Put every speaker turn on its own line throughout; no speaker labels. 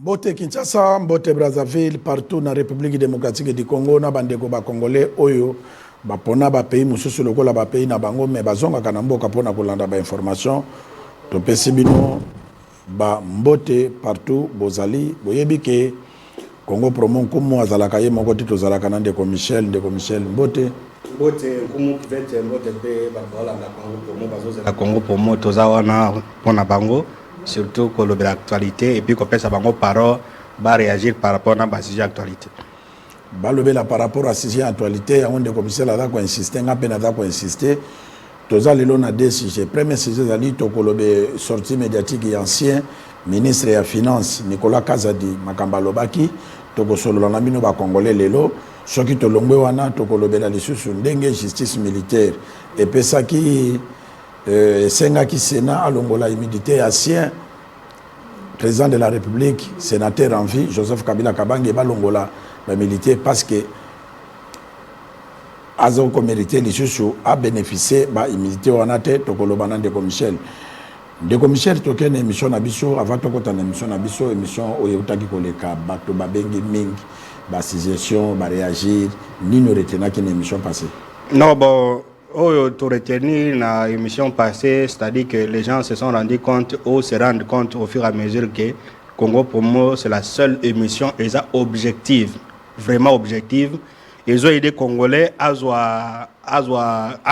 Mbote Kinshasa, Mbote Brazzaville, partout dans la République démocratique du Congo, na bandeko ba Congolais oyo ba pona ba pays mususu lokola ba pays na bango mais bazonga kana mboka pona kolanda ba information to pesi bino ba mbote partout bozali boyebi ke Congo promo nkumu azalaka ye moko tito zalaka na ndeko Michel mbote
nkumu kivete mbote pe ba kolanda Congo promo bazozela Congo promo tozawana pona bango surtout que l'actualité et puis qu'on pense à bango parole va réagir par rapport à la sujet actualité.
Balobela par rapport à sujet actualité on de commissaire là ko insister nga pena ko insister toza lelo na deux sujets premier sujet zali to kolobe sortie médiatique et ancien ministre ya finance Nicolas Kazadi makamba lobaki to ko solo na bino ba congolais lelo soki to longwe wana to kolobela lisusu ndenge justice militaire et pesa ki Senga qui Sénat à l'Ongola militaire ancien président de la République, sénateur en vie, Joseph Kabila Kabange et l'Ongola militaire parce que Azo mérité les sous a bénéficié bah militaire en tête to kolobana de Michel. De Michel to ken émission na biso avant to kota na émission na biso émission oyotaki koleka bato babengi mingi ba suggestion ba réagir ni nous retenir qu'une émission passée.
Non bon tout retenu dans l'émission passée, c'est-à-dire que les gens se sont rendus compte ou se rendent compte au fur et à mesure que Congo Promo c'est la seule émission objective, vraiment objective. Ils ont aidé les Congolais à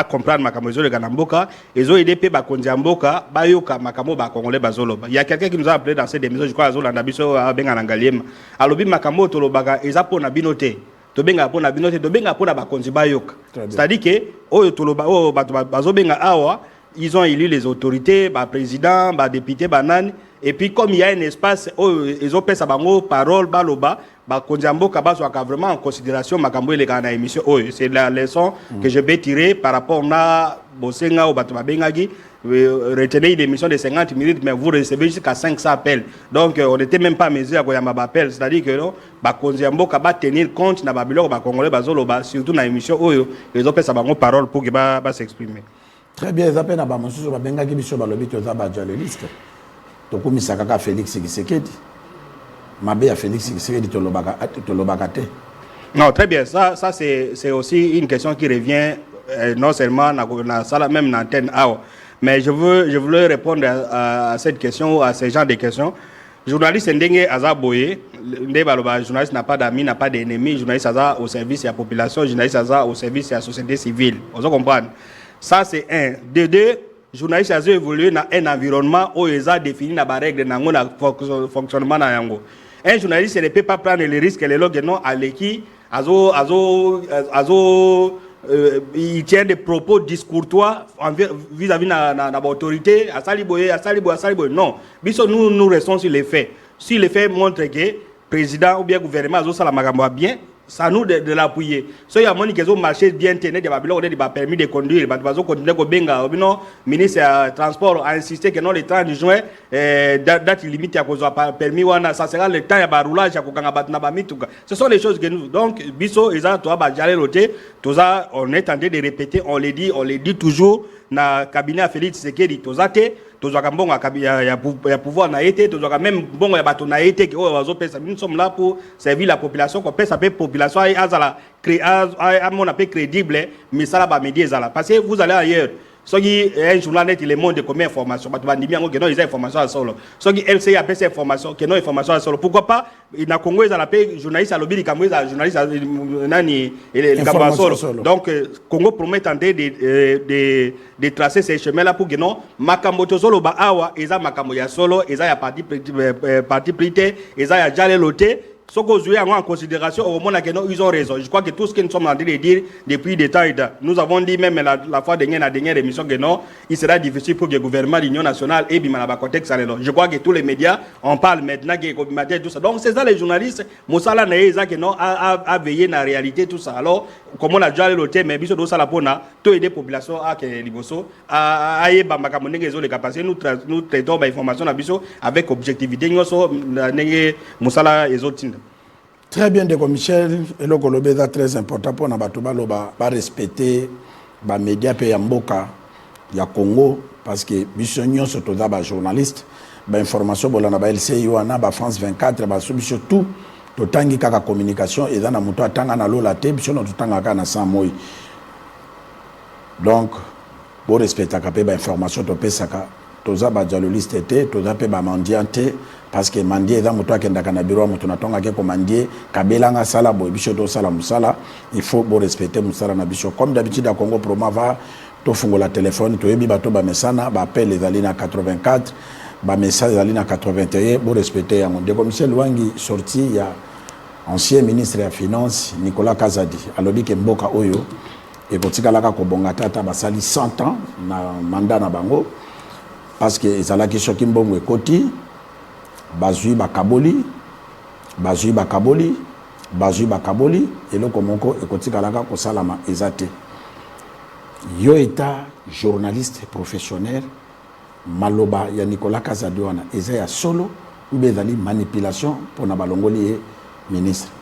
comprendre Makamozo de Ganamboka. Ils ont aidé les Bakondiamboka, Bayoka, Makamo, Congolais, Bazoloba. Il y a quelqu'un qui nous a appelé dans cette émission, je crois, à Zolandabiso, à Benganangaliem. Alors, Makamo, Tolobaga, ils ont pour Nabinote. Tobenga pona binote tobenga pona bakonzi bayoka c'est-à-dire que oyo toloba o bazobenga awa ils ont élu les autorités ba président ba député banani et puis comme il y a un espace ils ont pesa bango parole baloba bakonzi mboka bazwaka vraiment en considération makambo ele kana émission oyo c'est la leçon que je vais tirer par rapport na bosenga o bato babengaki retenez une émission de 50 minutes, mais vous recevez jusqu'à 500 appels. Donc, on n'était même pas à mesure à quoi appel. C'est-à-dire que non, Bakonziambo va tenir compte dans Babylone, Congolais, surtout dans l'émission où ils ont fait sa parole pour qu'il va s'exprimer.
Très bien, ils appellent à Bamonsu, Babenga qui biso balobi to za ba journaliste. To komisa kaka Félix Tshisekedi. Mabe à Félix Tshisekedi to lobaka te.
Non, très bien. Ça c'est aussi une question qui revient non seulement dans la salle, même dans l'antenne. Mais je voulais répondre à cette question, à ce genre de questions. Journaliste Ndenge Azaboye, journaliste n'a pas d'amis, n'a pas d'ennemis, journaliste Aza au service de la population, journaliste Aza au service de la société civile. Vous comprenez? Ça c'est un. De deux, journaliste Aza évolue dans un environnement où ils ont défini la règle de fonctionnement. Un journaliste ne peut pas prendre les risques, les logs non à l'équipe, il tient des propos discourtois vis-à-vis de l'autorité, à Saliboye. Non, nous restons sur les faits. Si les faits montrent que le président ou bien le gouvernement a bien, c'est à nous de l'appuyer. Si il y a des gens qui ont marché bien, il y a permis de conduire, le ministre du Transport a insisté que non, le 30 juin, date limite à cause de permis, ça sera le temps de roulage. Ce sont les choses que nous. Donc, Bisso, ils ont on est en train de répéter, on les dit toujours dans le cabinet Félix Tshisekedi, ya pouvoir na été même bon ya bato na été nous sommes là pour servir la population qu'on peut saper population azala mon appel crédible mais ça là ba médias parce que vous allez ailleurs soki un journal net le monde de combien d'informations bato bandimi ngo que non ils ont information à solo soki LCI a ces informations que non information à solo pourquoi pas na Congo ils allaient journaliste à lobby kamwe journaliste nani le kamwa solo donc Congo promet tenter de tracer ces chemins là pour que non makambo to solo ba awa eza makambo ya solo eza ya parti prité eza ya jale loté. Ce qu'on joue en considération, au moment où ils ont raison. Je crois que tout ce que nous sommes en train de dire depuis des temps, nous avons dit même la fois dernière, la dernière émission que non, il sera difficile pour le gouvernement de l'Union nationale et le contexte. Je crois que tous les médias en parlent maintenant, tout ça. Donc c'est ça les journalistes, Moussala Naïza qui non a veillé dans la réalité tout ça. Alors comme on a déjà l'hôtel, mais biso ça la pona, tout aider population à que liboso à les capacités nous traitons l'information à biso avec objectivité. Nous sommes Moussala et autres.
Très bien, Ndeko Michel, et le Colobé est très important pour nous respecter les médias et les Mboka, il y a Congo, parce que nous sommes journalistes. information bolana ba LCI wana ba France 24 ba biso tout totangi kaka communication et dans na moto atanga na lola te biso no totanga ka na sans moi. Donc pour respecter ka pe ba information to pesaka toza ba dialogiste te toza pe ba mendiante parce que mandie dans moto akenda kana biro moto na tonga ke commander kabelanga sala boy biso to sala musala il faut bo respecter musala na biso comme d'habitude à Congo Proma va to fungola téléphone to yebi bato ba mesana ba appel les alina 84 ba message alina 81 bo respecter yango de commissaire Lwangi sorti il y a ancien ministre de la finance Nicolas Kazadi alobi ke mboka oyo et kotikalaka ko bonga tata basali 100 ans na mandat na bango parce que ezalaki soki mbongo ekoti bazui bakaboli eloko moko ekotikalaka kosalama ezate yo eta journaliste professionnel maloba ya Nicolas Kazadi wana eza ya solo ou bien ezali manipulation pour na balongoli ministre.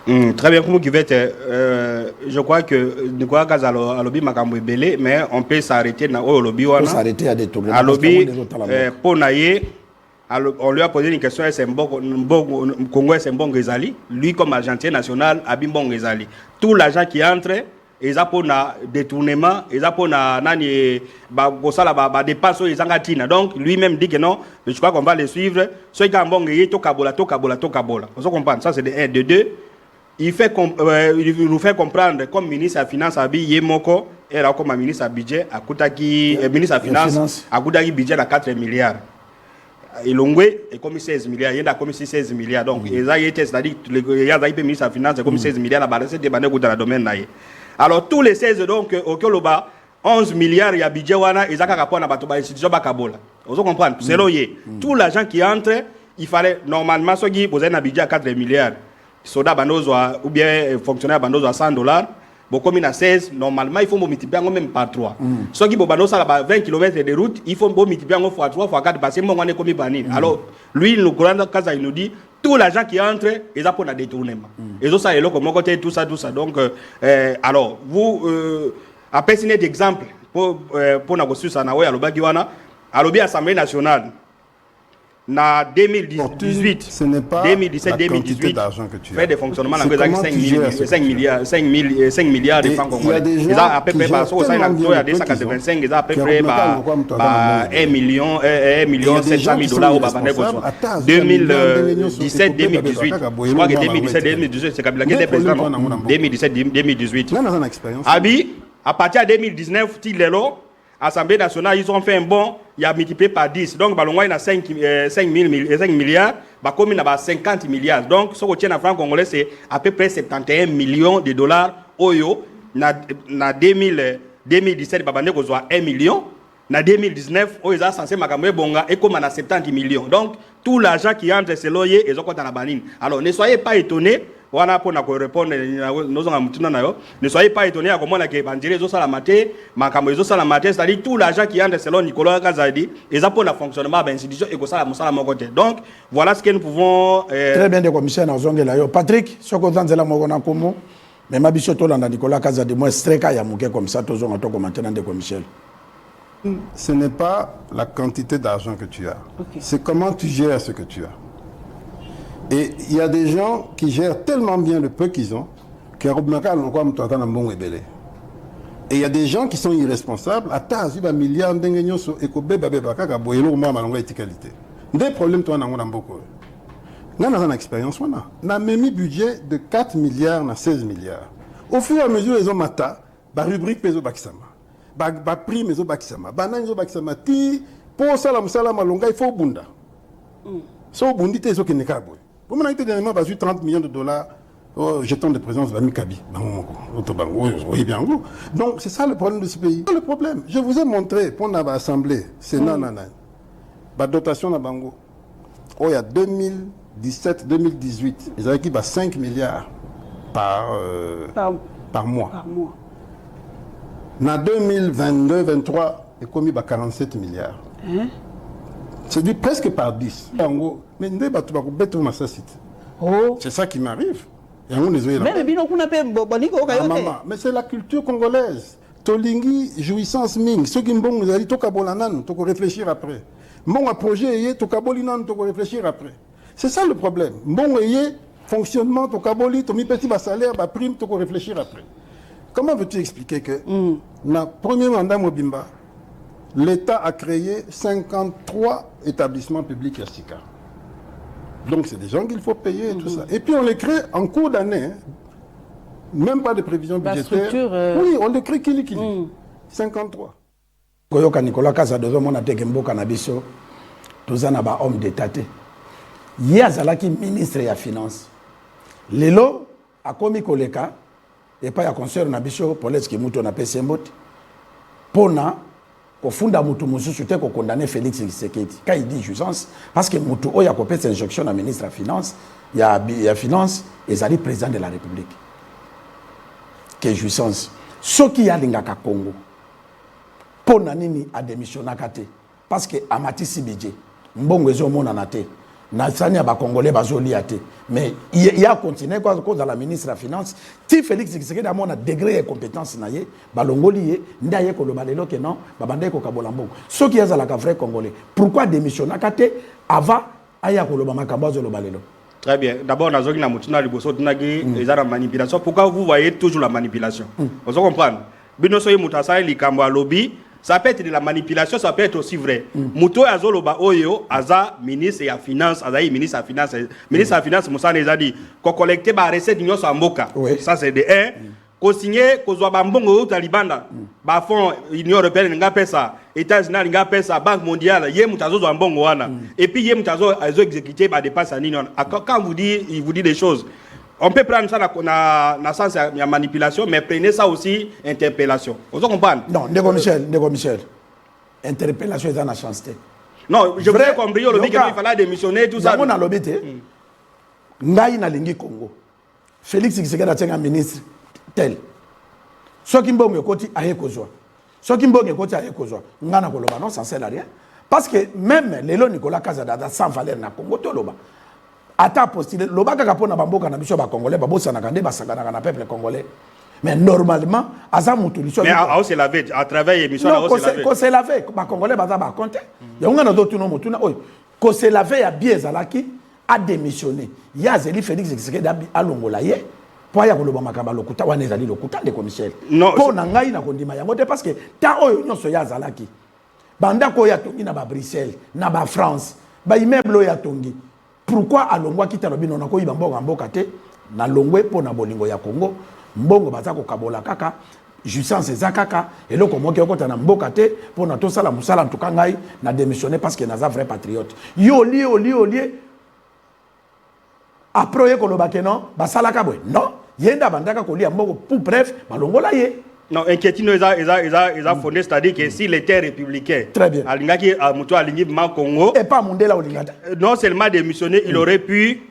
Très bien, comme je crois que Nicolas Kazalo alobi makambo ebele, mais on peut s'arrêter na o lobby wana.
On peut s'arrêter à détourner.
Alobi pour naie, on lui a posé une question, est-ce que Congo est un bon Gezali? Lui comme agent national a bien bon Gezali. Tout l'argent qui entre, ils ont pour na détournement, ils ont pour na nani ba dépense ils ont gatina. Donc lui-même dit que non, mais je crois qu'on va le suivre. Ceux qui ont bon Gezali, to kabola. Vous comprenez? Ça c'est de 1, de 2. Il nous fait comprendre comme ministre de la Finance Abi Yemoko et là comme ministre de budget à Koutaki ministre de la Finance à Koutaki budget à 4 milliards. Et Longwe est comme 16 milliards, il y a comme 16 milliards. Donc il y a c'est-à-dire il y a des ministres de la Finance comme 16 milliards la balance des banques dans le domaine là. Alors tous les 16 donc au Koloba 11 milliards il y a budget wana ils a qu'à rapport na bato ba institution bakabola. Vous comprenez? C'est là tout l'argent qui entre, il fallait normalement ceux qui posaient un budget à 4 milliards. Soda bandozo ou bien fonctionnaire bandozo à $100 bon comme il a 16 normalement il faut multiplier même par 3 ceux qui bandozo à 20 km de route il faut multiplier fois 3 fois 4 parce que mon on est comme banni alors lui le grand casa il nous dit tout l'argent qui entre ils a pour la détournement et ça est là comme côté tout ça donc alors vous après c'est un exemple pour na reçu ça na ouais alobaki wana alobi assemblée nationale na 2018,
ce n'est pas
2017-2018, fait des fonctionnements dans 5 milliards de francs congolais. Ils ont à peu près 285, ils ont à peu près 1 million 700 000 dollars au Babané. 2017-2018, je crois que 2017-2018, c'est Kabila qui était président. 2017-2018. Abi, à partir de 2019, Tilelo, Assemblée nationale, ils ont fait un bon, il a multiplié par 10. Donc, il y a 5 milliards, comme il y a 50 milliards. Donc, ce qu'on tient en franc congolais, c'est à peu près 71 millions de dollars. Oyo, na 2017, il y a 1 million. En 2019, ils ont censé makamwe bonga et comme on a 70 millions. Donc, tout l'argent qui entre, c'est loyer et zoko banine. Alors, ne soyez pas étonnés. Voilà pour nous répondre ne soyez pas étonnés à comment la bandire zo salamate makamo zo salamate c'est-à-dire tout l'argent qui entre selon Nicolas Kazadi et ça pour le fonctionnement de l'institution et que ça la mon côté. Donc voilà ce que nous pouvons
très bien de commissaire na zongela yo Patrick soko zanzela moko na komo mais mabiso to landa Nicolas Kazadi moi streka ya muke comme ça to zonga to commenter dans de commissaire.
Ce n'est pas la quantité d'argent que tu as. Okay. C'est comment tu gères ce que tu as. Et il y a des gens qui gèrent tellement bien le peu qu'ils ont et il y a des gens qui sont irresponsables. Des problèmes, toi, on a beaucoup. Nous avons une expérience. On a même budget de 4 milliards à 16 milliards. Au fur et à mesure, ils ont mata, la rubrique Peso Bakisama, la prime Peso Bakisama, Banane Bakisama, pour Salam Salam Alonga, il faut Bunda. So Bundi, c'est ce qui n'est pas bon. Pour moi, dernièrement, j'ai 30 millions de dollars jetons de présence de la Mikabi. Donc, c'est ça le problème de ce pays. Le problème, je vous ai montré, pour l'Assemblée, c'est la dotation de Bango. Il y a 2017-2018, ils avaient 5 milliards par mois. En 2022-2023, ils ont mis 47 milliards. C'est dit presque par 10. C'est ça qui m'arrive. Mais c'est la culture congolaise. Tolingi, jouissance ming. Ceux qui nous ont dit, réfléchir après. Bon, un projet, il y a tout caboli, non, tu réfléchir après. C'est ça le problème. Bon, il y a fonctionnement, tu caboli, tu mis petit salaire, prime, tu réfléchir après. Comment veux-tu expliquer que, dans le premier mandat Mobimba, l'État a créé 53 établissements publics Yassika. Donc, c'est des gens qu'il faut payer et tout ça. Et puis, on les crée en cours d'année. Même pas de prévision budgétaire. Oui, on les crée kili. 53.
Koyoka Nicolas Kasa de Zomona Tekembo Kanabiso, tous en a homme d'État. Yazalaki ministre de la Finance. Lelo a commis Koleka, et pas à concert Nabiso, pour l'est-ce qu'il mouton a payé Sembot. Pona, au fond d'Amoutou Moussou, ko condamné Félix Tshisekedi. Quand il dit jouissance, parce que Moutou, il y a coupé cette injonction à ministre de la Finance, il y a Finance, et il président de la République. Que jouissance. Ce qui y a l'ingaka Congo, pona nini a démissionné parce que amati si budget, mbongo ezo mona nate. Na sani ba congolais bazoli ate. Mais il a continué quoi dans la ministre de la Finance. Ti Félix Tshisekedi a mon degré et compétence na ye, balongoli ye, ndaye ko lo balelo ke non, babande ko kabola mbongo. Ce qui y a la vrai congolais. Pourquoi démissionner avant aya ko lo makambo zo lo balelo?
Très bien. D'abord, on a dit que la manipulation. Pourquoi vous voyez toujours la manipulation? Vous comprenez? Binosoye Moutassa et Likambo lobby, ça peut être de la manipulation, ça peut être aussi vrai. Mouto Azoloba Oyo, Aza, ministre et la finance, Azaï, ministre de la finance, ministre de la finance, Moussa les a dit, qu'on collecte la recette d'Union Samboka. Ça, c'est de 1. Qu'on signe, qu'on soit bambongo ou talibanda, bafon, Union Européenne, n'a pas ça, États-Unis, n'a pas ça, Banque mondiale, yé moutazo zambongo wana. Et puis yé moutazo a exécuté, bah, dépasse à Nino. Quand il vous dit des choses, on peut prendre ça dans le sens de manipulation, mais prenez ça aussi interpellation. Vous comprenez?
Non, Ndeko Michel. Interpellation est dans la chance.
Non, je voudrais comprendre le qu'il fallait démissionner, tout ça.
On a l'obété. Ngaï na lingi Congo. Félix Tshisekedi a un ministre tel. Ce qui mbongo koti aye kozwa. Ce qui mbongo koti aye kozwa. Ngana koloba non ça sert à rien. Parce que même Lelo Nicolas Kazada sans valeur na Congo to loba. Ata postulé loba kaka pona bamboka na biso ba congolais ba bossa na kande ba sakana na peuple congolais. Mais normalement aza mutulisho.
Mais c'est la veille à travers émission
là c'est la veille ba congolais ba ba compter. Ya ngana do tuno mutuna oy. Ko c'est la veille à biezalaki a démissionné. Ya zeli Félix Tshisekedi a longola ye. Pour y avoir le makamba lokuta wana ezali lokuta de Michel. Pour na ngai na kondima yango te parce que ta oyo nyonso ya zalaki. Banda ko ya tongi na ba Bruxelles, na ba France, ba immeuble ya tongi. Pourquoi alongwa kita lobino na ko yiba mboka te na longwe po na bolingo ya Congo, mbongo baza ko kabola kaka, jouissance eza kaka, eloko moki okota na mboka te po na to sala musala ntuka ngai na démissionner parce que naza vrai patriote. Yo lié après ye ko lobake non, basala kabwe. Non. Yenda bandaka kolia mbongo pour bref balongola ye.
Non, inquiétude ils fondé, c'est-à-dire que s'il était républicain,
très bien.
Alingaki Moutou Alingi Congo
et pas Mondela Olingata.
Non seulement démissionné, il aurait pu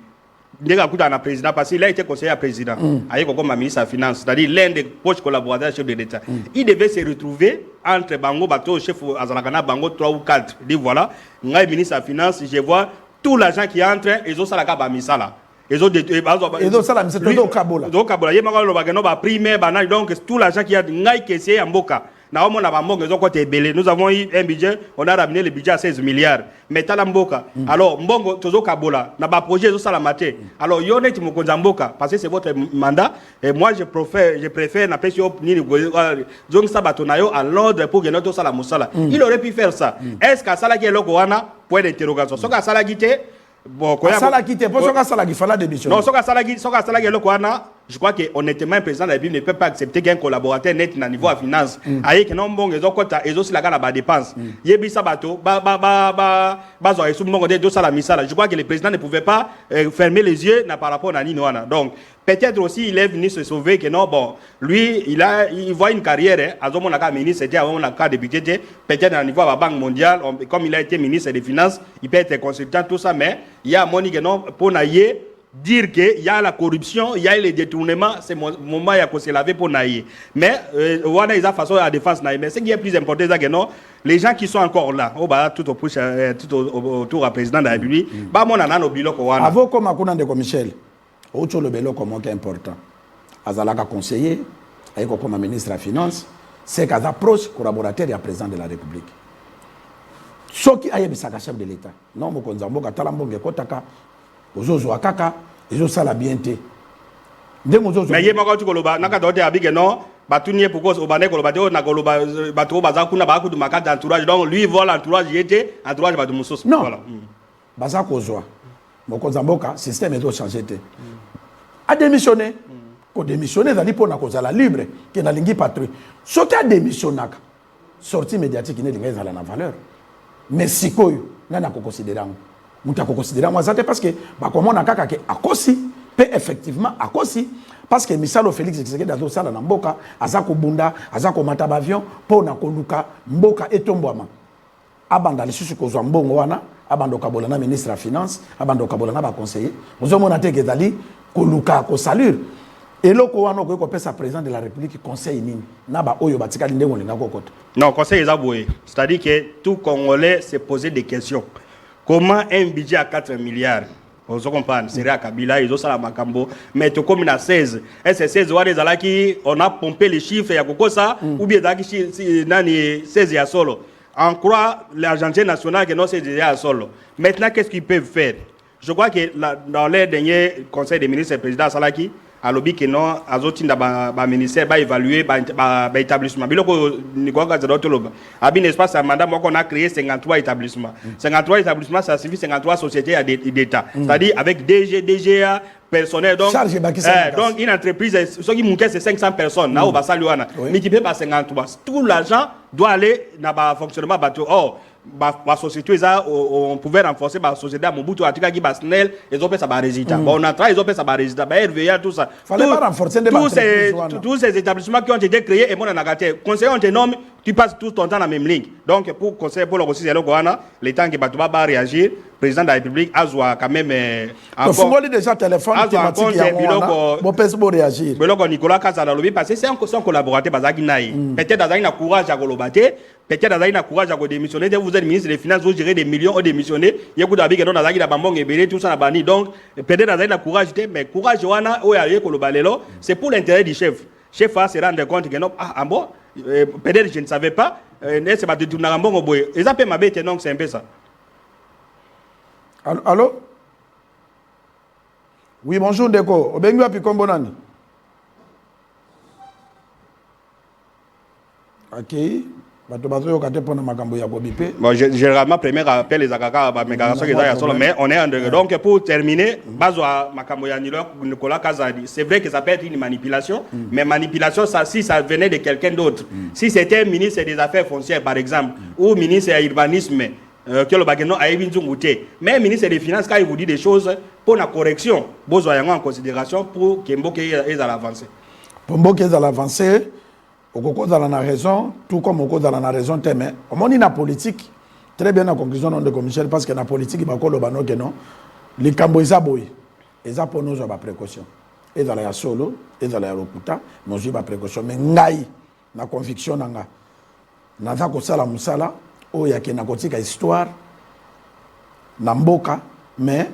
déjà écouter un président parce qu'il a été conseiller à président. Avec comme ministre de la Finance, c'est-à-dire l'un des proches collaborateurs chef de l'État. Il devait se retrouver entre Bango Bato, chef Azalakana Bango 3 ou 4. Il dit voilà, ngai ministre de la Finance, je vois tout l'argent qui entre et zo salaka ba misala. Et donc
ça là c'est tout Kabola.
Donc Kabola, il m'a dit le bagano ba primaire banal donc tout l'argent qui a ngai kessé en boka. Na on a ba mbongo zo côté belé. Nous avons eu un budget, on a ramené le budget à 16 milliards. Mais tala mboka. Alors mbongo tozo Kabola, na ba projet zo sala maté. Alors yo net mo konza mboka parce que c'est votre mandat et moi je préfère na pesio ni donc ça batonayo à l'ordre pour que notre sala musala. Il aurait pu faire ça. Est-ce que sala qui est loko wana point d'interrogation. So ka sala quitté bon,
ça quitté pour ça qu'il fallait démissionner.
Non, je crois que honnêtement, le président de la République ne peut pas accepter qu'un collaborateur net à niveau de finance. Aïe que non bon, ils ont aussi la dépense. Yebi sabato, je crois que le président ne pouvait pas fermer les yeux par rapport à Ninoana. Donc peut-être aussi il est venu se sauver que non bon, lui il voit une carrière. À mon ministre, c'était avant la carte de budget. Peut-être à niveau de la Banque mondiale, comme il a été ministre des Finances, il peut être consultant tout ça, mais il y a Monique non pour naïe. Dire qu'il y a la corruption, il y a les détournements, c'est mon moment où se laver pour naïe. Mais, on a une façon à défense naïe. Mais ce qui est plus important, c'est que non, les gens qui sont encore là, tout autour du président de la République, mon anan au bilo ko wana.
Avant comme akuna de Michel, autre le bilo comme est important. Azalaka conseiller, avec comme ministre de la Finance, c'est qu'à proche collaborateur et président de la République. soki ayebisaka chef de l'état non mokonzi mboka tala mbonge kotaka ozozo akaka ezosala bien te ndenge ozozo
mais yeba ko tukoloba naka dote abike non batunier pourquoi obane koloba te na koloba bato baza kuna ba kudu makata entourage donc lui voit l'entourage yete entourage ba musoso
voilà baza kozwa mokonzi mboka système ezo changer te a démissionné ko démissionner zali pona kozala libre ke na lingi patrouille soki a démissionnaka sortie médiatique ne linga ezala na valeur mais sikoyo nana ko considérer muta ko considérer moi ça parce que ba komona kaka ke akosi pe effectivement akosi parce que misalo Félix Tshisekedi dazo sala na mboka azako bunda azako mata avion pona ko luka mboka etombwama abanda lisusu ko zwa mbongo wana abanda kabola na ministre ya finance abanda kabola na ba conseiller ozomona te ke dali ko luka ko salure eloko wana ko pesa président de la République conseil nini na ba oyo batikali ndengo linga kokota
non conseil ezaboué c'est-à-dire que tout Congolais se poser des questions comment un budget à 4 milliards vous comprenez c'est à Kabila ils ont ça la makambo mais tout comme na 16 est 16 wana ezalaki on a pompé les chiffres ya kokosa ou bien ezalaki nani 16 ya solo on croit l'agence nationale que non c'est déjà solo maintenant qu'est-ce qu'ils peuvent faire je crois que dans les derniers conseils des ministres et président Salaki alobi que non azotinda ba ministère ba évaluer ba établissement biloko niko ka zero toloba abi l'espace à mandat moko on a créé 53 établissements 53 établissements ça suffit 53 sociétés d'état c'est-à-dire avec DG DGA personnel donc donc une entreprise ce qui monte c'est 500 personnes na au basali wana multiplié par 53 tout l'argent doit aller na ba fonctionnement bateau la société on pouvait renforcer la société à Mobutu à Tika qui Basnel ils ont fait ça par résultat bon on a travaillé ils ont fait ça par résultat RVA tout ça
fallait pas renforcer
tous ces établissements qui ont été créés et mon anagaté conseiller on te nomme tu passes tout ton temps dans la même ligne donc pour conseiller pour le aussi c'est le Goana les temps que Batouba va réagir président de la République a quand même
encore déjà téléphone thématique bon peut pour réagir
mais là Nicolas Kazala lobby parce que c'est un collaborateur bazaki naï peut-être dans un courage à Golobate peut-être dans un courage à démissionner vous êtes ministre des finances vous gérez des millions ou démissionner yeku dabi que non dans la bambong et tout ça na bani donc peut-être dans un courage mais courage wana o ya Kolobalelo c'est pour l'intérêt du chef va se rendre compte que non ah bon peut-être je ne savais pas c'est pas de tout na bambong boye et ça peut m'abêter donc c'est un peu ça.
Allô? Oui, bonjour Ndeko. Obengi wapi kombo nani? OK.
Bon, généralement, premier appel les akaka, mais on est en dehors. Donc, pour terminer, Nicolas Kazadi, c'est vrai que ça peut être une manipulation, mais manipulation, ça, si ça venait de quelqu'un d'autre, si c'était un ministre des Affaires foncières, par exemple, ou ministre de l'urbanisme, que le bagano a évité, mais ministre des Finances, quand il vous dit des choses pour la correction, vous avez en considération pour que Mboke ait à l'avancer.
Pour Mboke ait à l'avancer, Okoko dans la raison, tout comme Okoko dans la raison, mais on est dans la politique, très bien en conclusion de commissaire, parce que dans la politique, il y a que non, les Camboïsa boy, ils ont pour nous une précaution. Ils ont la solo, ils ont la rokuta, nous avons une précaution. Mais ngai, na conviction nanga, na za kosala musala, o ya ke na kotika histoire, na mboka, mais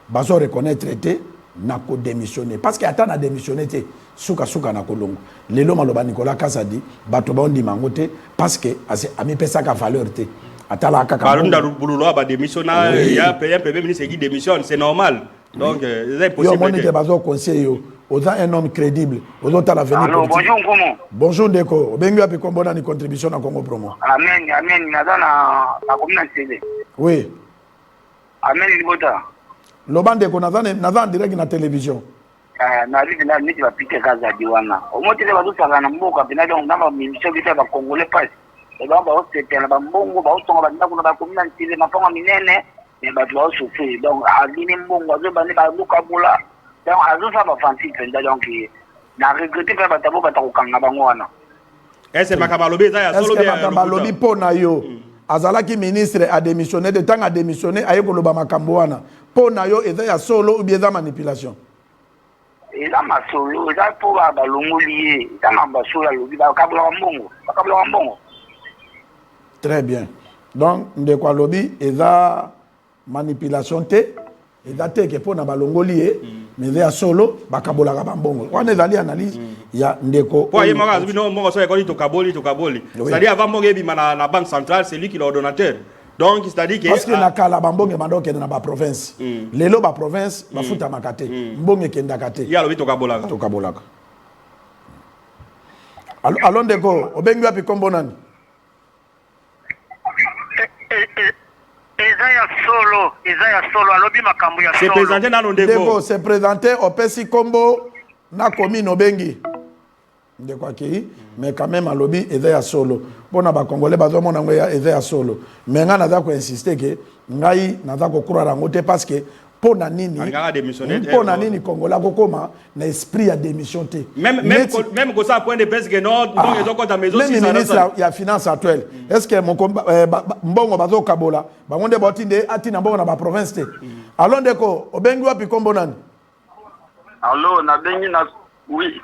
bazo reconnaître été, na ko démissionner. Parce que attend na démissionner té. Suka na kolongo lelo maloba Nicolas Kazadi bato ba ndi mangote parce que ami pesa ka valeur te atala kaka
balunda bululo ba démissionnaire il y a un premier ministre qui démissionne c'est normal donc c'est possible
yo monique bazo conseiller yo oza un homme crédible oza la venir
allô bonjour comment
bonjour Ndeko bengi api kombo na ni contribution na Congo Promo
amen nadana na commune télé
oui
amen libota
loba Ndeko nadana direct na télévision
na vite na miti bapike Kazadi wana omotele bazosaka na mboka pena donc na ba mission bita ba congolais passe et donc ba hôtel ba mbongo ba otonga ba ndako na ba commune ntile maponga minene mais ba doit souffrir donc alini mbongo azo bani ba luka bula donc azo sa ba fanti penda donc na regretter pa batabo batakokanga bango wana
est-ce makabalobi za ya solo bien
makabalobi pona yo azalaki ministre a démissionné de temps a démissionné ayeko loba makambo wana pona yo eza ya solo ou bien za manipulation.
Et là, ma solo, et là, pour la longuelier, et là, ma solo, il va au bon.
Très bien. Donc, de quoi lobby, et là, manipulation, et là, t'es que pour la longuelier, mais idée ya solo bakabolaka bambongo wana ezali analyse ya ndeko
pour y manga bino mongo so ekoli to kaboli c'est-à-dire avant mongo ebima na banque centrale c'est lui qui est l'ordonnateur donc c'est-à-dire que
parce que na kala bambongo mandoko na ba province lelo ba province bafuta makate mbongo kenda kate
ya lobi to kabolaka
alors ndeko obengi wapi kombo nani
Eza ya solo alobi makambo ya
c'est
solo.
présenté dans le
ndeko c'est présenté au pesi kombo na commune obengi ndeko akei mais quand même alobi eza ya solo pona ba congolais bazomona ngo ya eza ya solo mais nga naza ko insister que ngai naza ko croire rango te parce que pona nini pona nini congolais kokoma na esprit ya démission te
même que ça point de presse que non donc ils ont compte maison
si ça ministre ya finance actuelle est-ce que mbongo bazo kabola bangonde botinde atina mbongo na ba province te alors ndeko obengi wapi kombo nani
allo na bengi na oui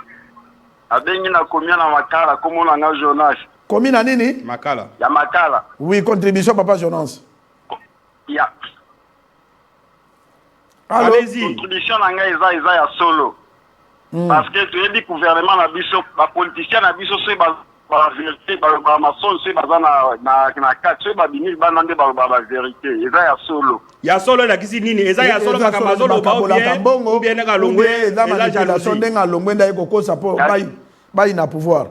abengi na combien na makala comme on a Jonas
combien na nini
makala
ya makala
oui contribution papa Jonas
ya
allez-y
contribution na ngai eza ya solo parce que tu as dit gouvernement na biso ba politicien na biso so ba vérité ba mason so ba na quatre so ba binil ba nande ba vérité eza ya solo
la kisi nini eza ya solo kaka mazolo ba bien na longwe
eza manipulation ndenga longwe ndai kokosa po bai na pouvoir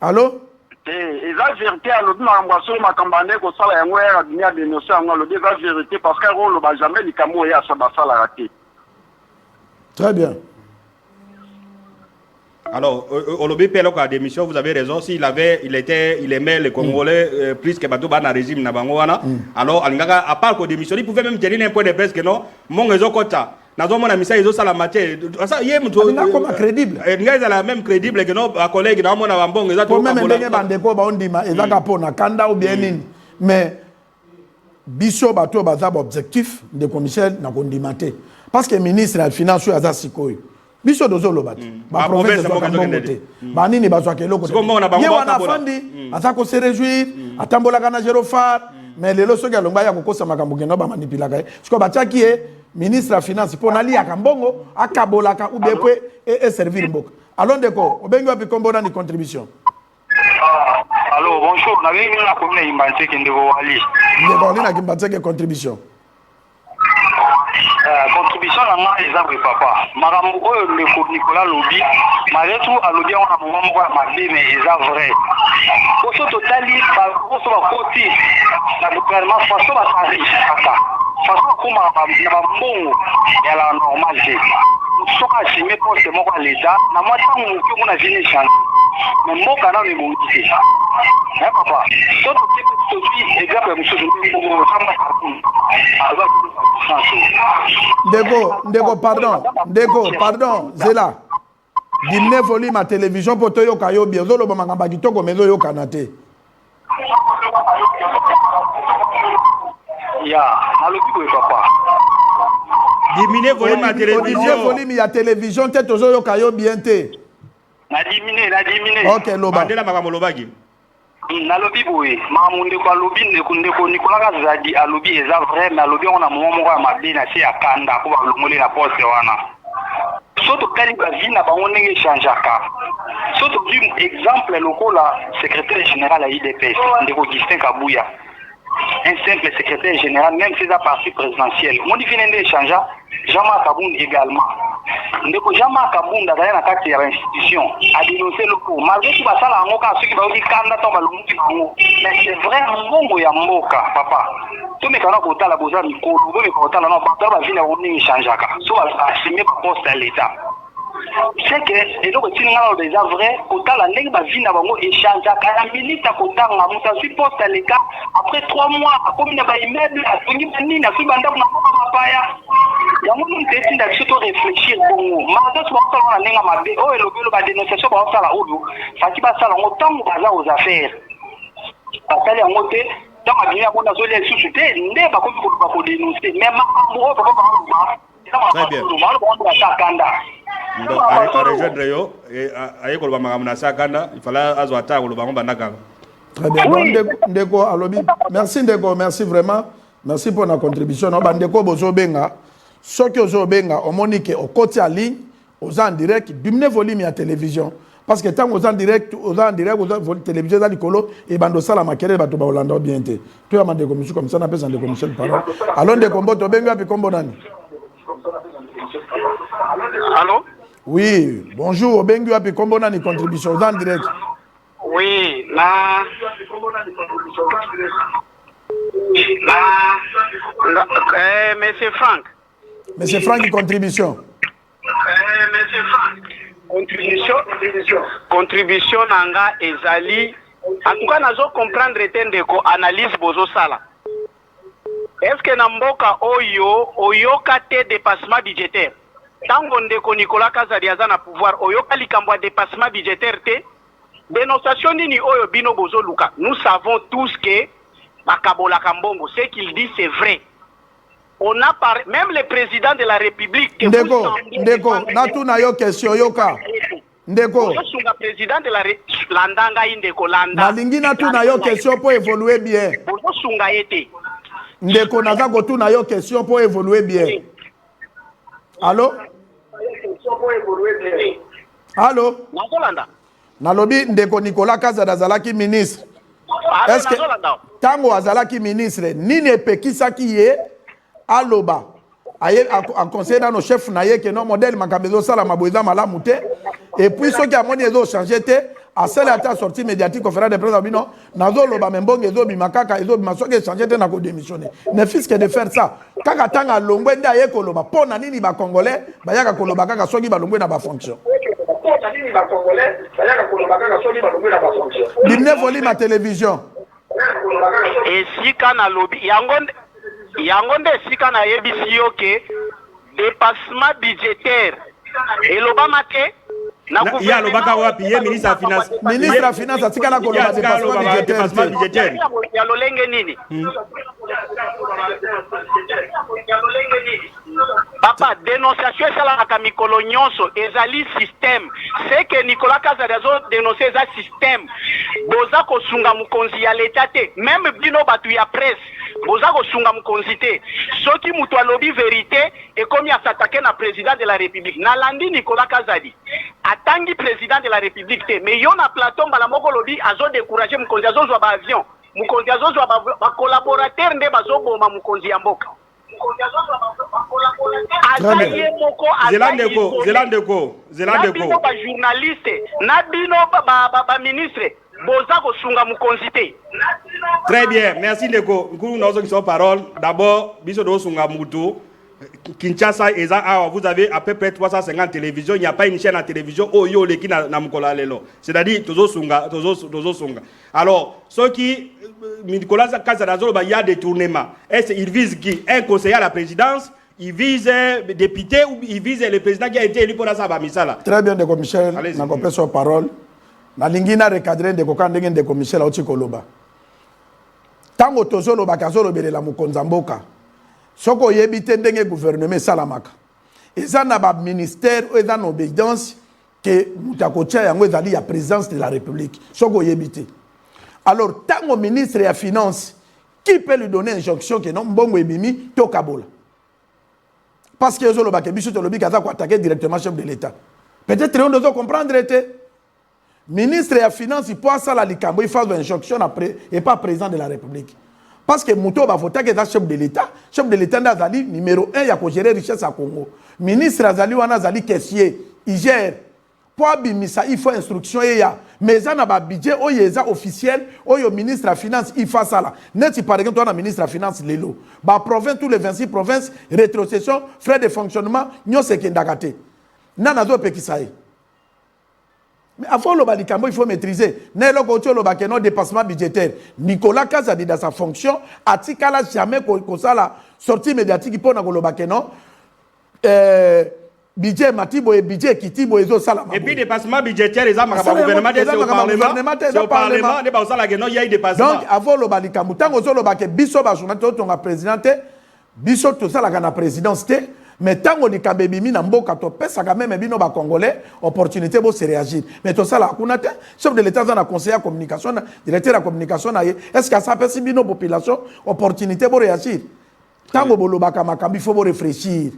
allô
eza vérité alobi makambo ya solo makambo ande kosala yango ya dunia dénoncer yango alobi eza vérité parce que oloba jamais likambo oyo asa basalaka te.
Très bien.
Alors, Olobi Peloko a démission, vous avez raison. Il aimait les Congolais plus que Batou Bana régime Nabangoana. Alors, à part qu'au démission, il pouvait même tenir un point de presse que non, mon réseau Kota. Nazo mona misa izo sala matière ça yé muto
comme crédible
nga za la même crédible que nos collègues na mona bambongo za
to même ndenge bandeko ba ondima ezaka pona kanda ou bien nini mais biso bato baza objectif de commissaire na kondimate parce que ministre de finance ya za sikoyo biso dozolo bat ba province de Bangombe ba nini bazwa keloko ye wana fandi atako se réjouir atambola kana Gerofar mais lelo soki alongba ya kokosa makambo ngeno ba manipulaka siko batiaki e ministre de finance pour nali akambongo akabolaka ou bien et servir mboka alors ndeko obengi wapi kombo na ni contribution
allô bonjour na bengi na komina imbantseke ndeko wali
ndeko wali na kimbantseke contribution
contribution na nga eza bwe papa makambo oyo ndeko Nicolas lobi maretu alobi yango na moment moko ya mabe mais eza vrai poso totali bakoso bakoti na gouvernement faso basanrijisaka façon comme na bambongo ya la normal te soka asime poste moko ya l'État na mwa ntango moke ngo na vie échange mais mboka nano ebongi te papa so toki exemple ya mosusu
ndeko pardon zela dimne volume ma télévision po toyoka yo bien ozoloba makambo ya kitoko mais ozoyokana te
ya nalobi boye papa
diminuer volume à télévision
volume ya télévision te tozoyoka yo bien te
na diminuer
OK loba
bandela makambo lobaki
nalobi boye makambo ndeko alobi ndeko Nicolas Kazadi alobi eza vrai mais alobi on a moment moko ya mabe na se ya kanda ko balongoli na poste wana so totali bavi na bango ndenge echangeaka so tovi exemple lokola secrétaire général ya IDPS ndeko Justin Kabuya un simple secrétaire général, même si c'est la partie présidentielle. On dit qu'il échange Jean-Marc Kabound également. Donc Jean-Marc Kabound a dans carte de l'institution a dénoncé le coup. Malgré tout ça, là, on a ceux qui vont dire candidat tombe le mais c'est vrai mbongo ya mboka papa. Tout mais quand on vote la boza miko, vous me voter là non, pas va venir on échange aka. So assumer poste à l'état. C'est que et donc si nous déjà vrai autant la ndenge ba vie na bango échange aka milita kotanga muta si poste à l'état après 3 mois a combien ba immeuble a tongi nini na fi banda na mapaya ya mungu nteti nda biso to réfléchir bongo mazo so ba na ndenge mabe o elobelo ba dénonciation ba sala oyo fati ba sala ngo tango baza aux affaires basali yango te tant ma bien bona zo les sous te nde ba ko dénoncer mais makambo o ba
très bien donc à rejoindre yo aye koloba makambo na sakanda il fallait azwa ata koloba ngo bandaka
très bien donc ndeko alobi merci ndeko merci vraiment Merci pour la contribution. On bandeko bozo benga. Ce que ozo benga, on monique au côté à ligne, aux en direct, dimne volume à télévision. Parce que tant aux en direct, aux télévision dans l'écolo, et bando ça la maquette, bato ba Hollande bien té. Tu as mandé commission comme ça, on appelle ça des commissions de parole. Alors des combos, to benga puis combo nani.
Allô?
Oui, bonjour, benga puis combo nani contribution aux en direct.
Oui, Monsieur Franck.
Monsieur Franck, contribution.
Monsieur Franck. Contribution nanga ezali. En tout cas, nazo comprendre etendeko analyse bozo sala. Est-ce que namboka oyoka te dépassement budgétaire? Tango ndeko Nicolas Kazadi aza na pouvoir oyoka likambo ya dépassement budgétaire te? Dénonciation nini oyo bino bozo luka. Nous savons tous que Bakabola Kambongo, ce qu'il dit c'est vrai. On a parlé, même le président de la République.
Ndeko, natu na yo question yoka. Ndeko.
Le président de la République, Landanga Indeko Landa.
Nalingi natu na yo question pour évoluer bien. Ndeko naza ko tu na yo question pour évoluer bien. Allô? Allô? Nalobi ndeko Nicolas Kazadi azalaki ministre. Est-ce que tango azalaki ministre nini epekisaki ye aloba aye en conseil dans nos chefs naye que non modèle makabezo sala maboiza malamu te et puis ceux qui amoni ezo changer te a celle à sortie médiatique conférence de presse bino nazo loba membonge ezo bimakaka ezo bimasoke changer te na ko démissionner ne fils que de faire ça kaka tanga longwe nda ye koloba pona nini ba congolais bayaka koloba kaka soki ba longwe na ba fonction Dimne volume à télévision.
Et si kana lobby yangonde si kana yebisi yo ke dépassement budgétaire et l'Obama ke
ya lobaka wapi ye ministre ya finance
ministre ya finance atikala ko loba dépassement budgétaire
ya lolenge nini papa dénonciation sala na mikolo nyonso ezali système c'est que Nicolas Kazadi azo dénoncer za système boza ko sunga mukonzi ya l'état te même bino batu ya presse boza ko sunga mukonzi te soki mutu alobi vérité et comme ya s'attaquer na président de la République na landi Nicolas Kazadi atangi président de la République te mais yo na plateau mbala moko lobi azo décourager mukonzi azo zwa ba avion mukonzi azo zwa ba collaborateur nde bazo boma mukonzi ya mboka
Zelandeko
ba journaliste na bino ba ministre boza ko sunga mukonzi te.
Très bien, merci Ndeko. Nkulu nazo qui sont parole. D'abord, biso do sunga mutu. Kinshasa vous avez à peu près 350 télévisions, il n'y a pas une chaîne à télévision oyo leki na mukola lelo. C'est-à-dire tozo sunga. Alors, ceux qui Nicolas Kazadi il y a des tournements. Est-ce qu'il vise qui? Un conseiller à la présidence, il vise député ou il vise le président qui a été élu pour la Sabamisala.
Très bien, Ndeko Michel, na compris son parole. Na lingina recadrer Ndeko Kandenge Ndeko Michel a Koloba. Tango tozo loba kazolo belela mukonza mboka. Soko yebite ndenge gouvernement salamaka. Eza na ba ministère eza na obéissance que mutakotia yango ezali ya présidence de la République. Soko yebite. Alors tango ministre ya finance qui peut lui donner injonction que non mbongo ebimi to kabola. Parce que ezolo ba ke biso to lobi kaza ko attaquer directement chef de l'État. Peut-être on doit comprendre te. Ministre ya finance il peut ça la likambo il fait une injonction après et pas président de la République. Parce que Mouto va voter que chef de l'État d'Azali numéro 1 ya ko gérer richesse à Congo. Ministre Azali wana Azali caissier, il gère. Pour abimisa il faut instruction et ya. Mais ça na ba budget o yeza officiel, o yo ministre la finance il fait ça là. Net par exemple toi na ministre la finance lelo. Ba province tous les 26 provinces rétrocession, frais de fonctionnement, nyo sekendakate. Nana zo pekisaye. Mais avant le balikambo, il faut maîtriser. N'est-ce pas le dépassement budgétaire. Nicolas Kazadi, dans sa fonction, a tikala jamais qu'on ça la sortie médiatique pour le bakeno. Budget Matibo et budget Kitibo et Salama.
Et puis dépassement budgétaire, les hommes gouvernement c'est au Parlement, il y a eu dépassement.
Donc avant le balikambo, tant que le baké biso ba journal ton président, biso tout ça la présidence Mais tant qu'on dit kabebimi na mboka to pesa quand même bino ba congolais opportunité pour se réagir. Mais tout ça là kuna te chef de l'état dans la conseiller communication directeur de la communication na est-ce que ça pesi bino population opportunité pour réagir. Tant que bolo baka makambi faut réfléchir.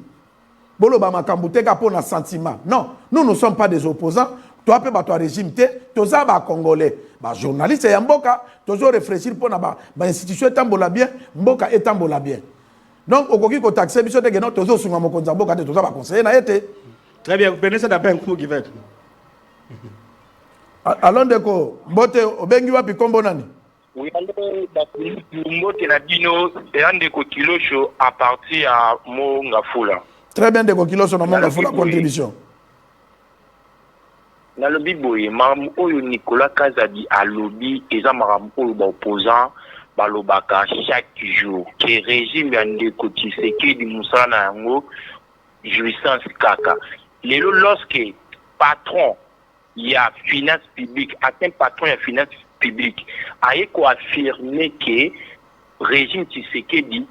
Bolo ba makambu te ka pour na sentiment. Non, nous ne sommes pas des opposants. Toi pe ba toi régime te, to ça ba congolais. Ba journaliste ya mboka, toujours réfléchir pour na ba institution tambola bien, mboka etambola bien. Donc, au cas où taxer, biso te geno tozo sunga mo konza mboka te toza ba conseiller na été.
Très bien, vous prenez ça d'après un coup qui va.
Allons deko, mbote obengi wapi kombo nani?
Oui, alors mbote na bino ndeko Kilosho à partir à Mongafula.
Très bien deko Kilosho na Mongafula contribution.
Na lobby boye, maram oyo Nicolas Kazadi a lobby eza maram oyo ba opposant balobaka chaque jour que régime ya ndeko Tshisekedi musala na yango jouissance kaka. Lelo lorsque patron ya finance publique, atteint patron ya finance publique, a affirmé que régime Tshisekedi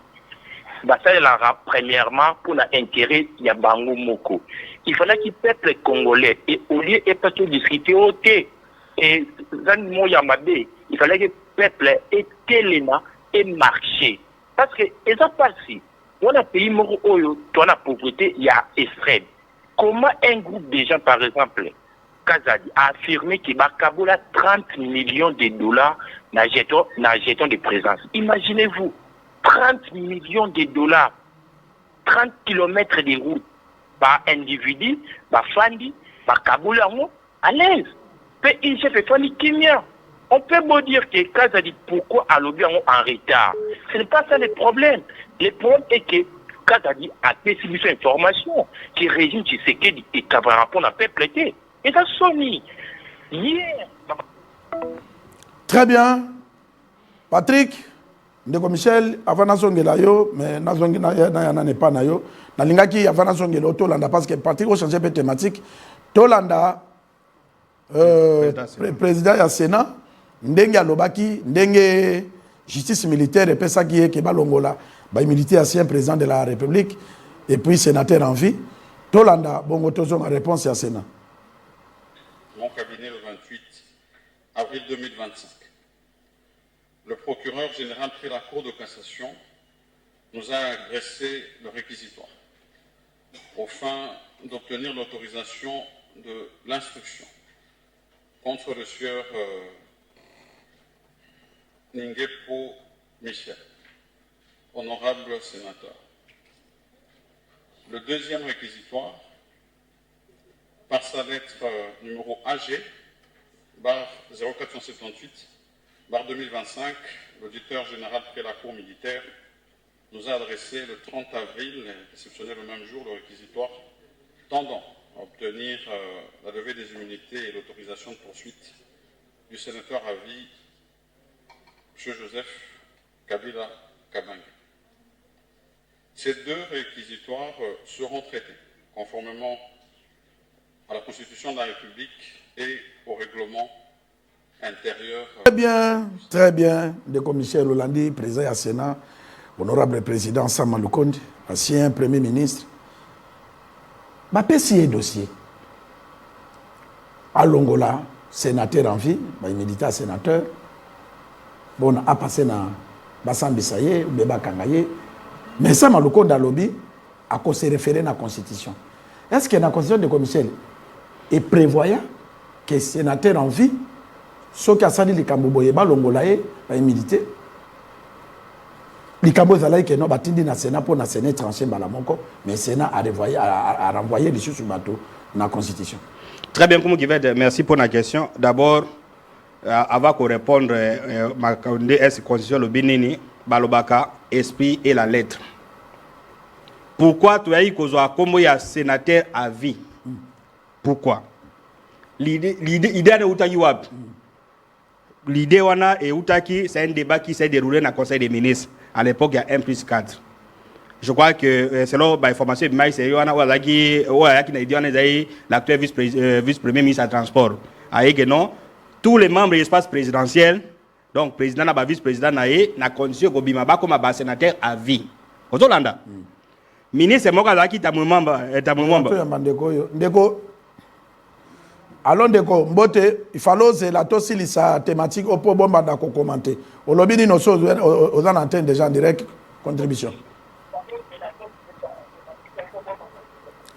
ça la premièrement pour l'intérêt ya bango moko. Il fallait qu'il peuple congolais et au lieu de pas discuter au thé et il fallait que le peuple ait téléma et marché. Parce que ils ont passé. On a pays moro oyo, on a pauvreté, il y a extrême. Comment un groupe de gens, par exemple, Kazadi, a affirmé qu'il va Kabola 30 millions de dollars dans jeton de présence. Imaginez-vous, 30 millions de dollars, 30 kilomètres de route par individu, par famille, par Kabola, à l'aise. Il s'est fait famille Kimia. On peut me dire que Kazadi, pourquoi à l'objet en retard? Ce n'est pas ça le problème. Le problème est que Kazadi a décidé cette information que le régime Tshisekedi et Kabarapon n'a pas prêté. Et ça sonne hier.
Très bien. Patrick, Ndeko Michel, avant Nazongela yo, mais Nazongela n'est pas na yo. Nalingaki avant Nazongela Tolanda parce que Patrick a changé de thématique. Tolanda, président du Sénat, ndenge alobaki, ndenge justice militaire et pesa qui est ke balongola, ba militaire ancien président de la République et puis sénateur en vie. Tolanda, bongo tozo ma réponse à Sénat.
Mon cabinet le 28 avril 2025. Le procureur général près la Cour de cassation nous a adressé le réquisitoire au fin d'obtenir l'autorisation de l'instruction contre le sieur Ningepo Michel, honorable sénateur. Le deuxième réquisitoire, par sa lettre numéro AG, barre 0478, barre 2025, l'auditeur général près la Cour militaire nous a adressé le 30 avril, réceptionné le même jour, le réquisitoire tendant à obtenir la levée des immunités et l'autorisation de poursuite du sénateur à vie, M. Joseph Kabila Kabange. Ces deux réquisitoires seront traités conformément à la Constitution de la République et au règlement intérieur.
Très bien. De commissaire Lolandi, président du Sénat, honorable président Sama Lukonde, ancien premier ministre. Ma PC dossier. À Longola, sénateur en vie, militaire sénateur. Bon, a passé dans Bassan Bissaye, Beba Kangaye. Mais Sama Lukonde a lobby, à cause se référer à la Constitution. Est-ce que la Constitution de commissaire est prévoyant que les sénateurs en vie, ceux qui ont sali les Kamboboye, Longolaye, les militaires, les Kamboboye, qui n'ont pas tindi dans le Sénat pour le Sénat tranché, mais le Sénat a renvoyé les choses sur le bateau dans la Constitution.
Très bien, merci pour la question. D'abord, avant qu'on réponde, ma constitution, le Bénini, Balobaka, esprit et la lettre. Pourquoi tu as dit qu'il y a un sénateur à vie? Pourquoi? L'idée de Outaki Wab. L'idée wana et Outaki, c'est un débat qui s'est déroulé dans le Conseil des ministres. À l'époque, il y a 1+4. Je crois que selon l'information de Maïs, l'actuel vice-premier ministre à transport. Non, tous les membres de l'espace présidentiel, donc président et vice-président, na condition que Bimaba comme sénateur à vie. Ministre moko azaki tamumamba.
Ndeko. Alors ndeko mbote il fallait c'est la tosili sa thématique au bomba d'ako commenter. Au lobby ni nos choses aux antennes déjà en direct contribution.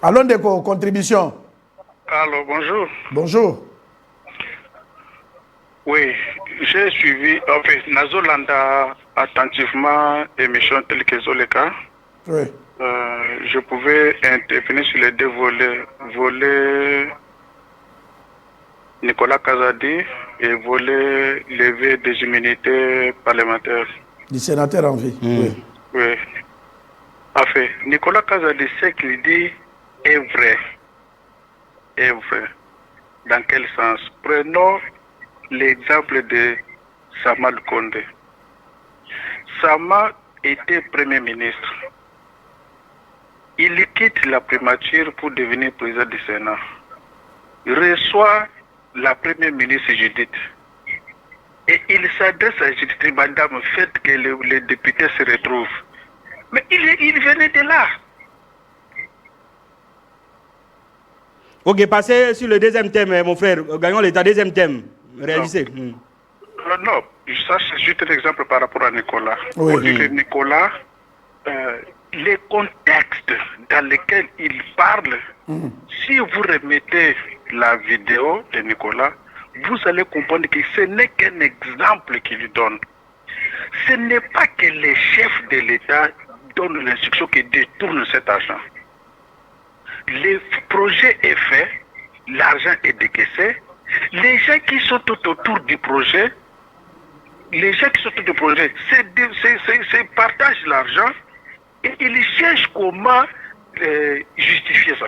Alors ndeko contribution.
Alors bonjour.
Bonjour.
Oui, j'ai suivi Nazolanda attentivement l'émission telle que Zoleka.
Oui.
Je pouvais intervenir sur les deux volets. Volet Nicolas Kazadi et volet levé des immunités parlementaires.
Du sénateur en vie. Oui.
Oui. En fait, Nicolas Kazadi, ce qu'il dit est vrai. Est vrai. Dans quel sens? Prenons l'exemple de Sama Lukonde. Sama était Premier ministre. Il quitte la primature pour devenir président du Sénat. Il reçoit la Première ministre Judith. Et il s'adresse à Judith, madame, faites que les députés se retrouvent. Mais il venait de là.
Ok, passez sur le deuxième thème, mon frère. Gagnons l'état deuxième thème. Réalisez.
Non, ça c'est juste un exemple par rapport à Nicolas.
Oui.
On dit que Nicolas, les contextes dans lesquels il parle, si vous remettez la vidéo de Nicolas, vous allez comprendre que ce n'est qu'un exemple qu'il lui donne. Ce n'est pas que les chefs de l'État donnent l'instruction qui détourne cet argent. Le projet est fait, l'argent est décaissé. Les gens qui sont tout autour du projet, partagent l'argent et ils cherchent comment justifier ça.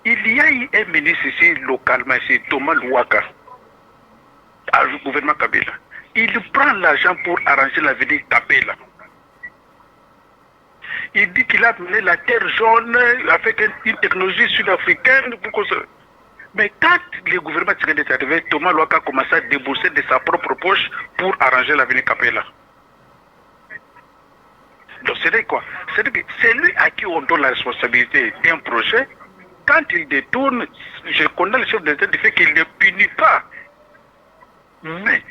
Il y a eu un ministre ici, localement, ici, Thomas Louaka, au gouvernement Kabila. Il prend l'argent pour arranger l'avenir Kabila. Il dit qu'il a mené la terre jaune avec une technologie sud-africaine. Mais quand le gouvernement est arrivé, Thomas Louaka a commencé à débourser de sa propre poche pour arranger l'avenir Kabila. Donc c'est quoi? C'est lui à qui on donne la responsabilité d'un projet. Quand il détourne, je connais le chef de l'État du fait qu'il ne punit pas. Mais